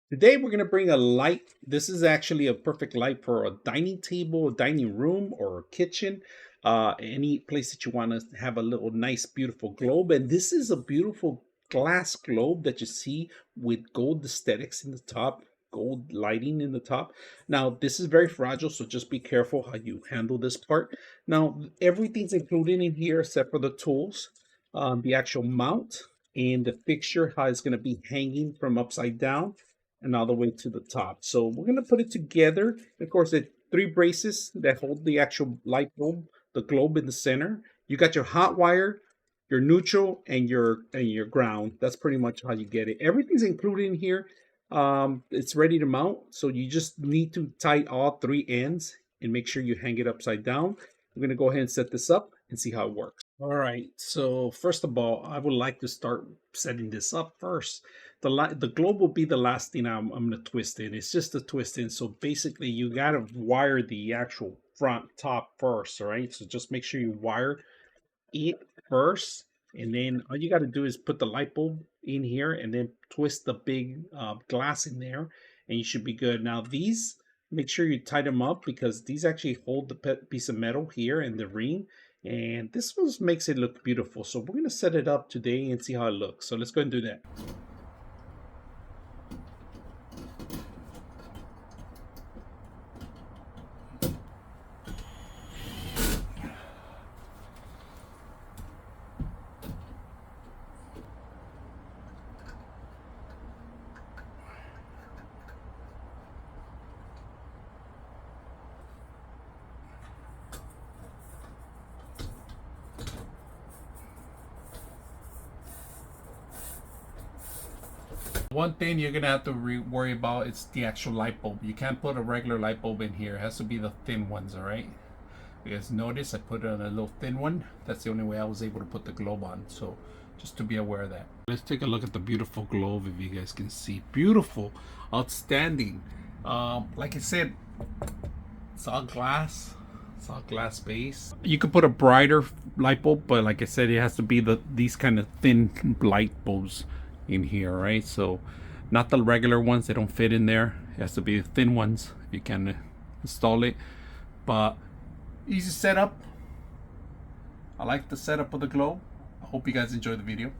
Today we're going to bring a light. This is actually a perfect light for a dining table, a dining room, or a kitchen. Any place that you want to have a little nice, beautiful globe. And this is a beautiful glass globe that you see with gold aesthetics in the top, gold lighting in the top. Now, this is very fragile, so just be careful how you handle this part. Now, everything's included in here except for the tools, the actual mount, and the fixture, how it's going to be hanging from upside down and all the way to the top. So we're going to put it together. Of course, the three braces that hold the actual light bulb, the globe in the center. You got your hot wire, your neutral, and your ground. That's pretty much how you get it. Everything's included in here. It's ready to mount. So you just need to tie all three ends and make sure you hang it upside down. I'm going to go ahead and set this up and see how it works. All right, so first of all, I would like to start setting this up first. The globe will be the last thing I'm going to twist in. It's just a twist in. So basically, you got to wire the actual front top first, all right? So just make sure you wire it first, and then all you got to do is put the light bulb in here and then twist the big glass in there, and you should be good. Now these, make sure you tie them up because these actually hold the piece of metal here in the ring, and this one makes it look beautiful. So we're going to set it up today and see how it looks. So let's go and do that. One thing you're gonna have to worry about is the actual light bulb. You can't put a regular light bulb in here. It has to be the thin ones, all right? Because notice I put on a little thin one. That's the only way I was able to put the globe on. So just to be aware of that. Let's take a look at the beautiful globe if you guys can see. Beautiful, outstanding. Like I said, it's all glass. It's all glass base. You could put a brighter light bulb, but like I said, it has to be these kind of thin light bulbs in here, right? So not the regular ones, they don't fit in there. It has to be the thin ones if you can install it. But easy setup. I like the setup of the globe. I hope you guys enjoyed the video.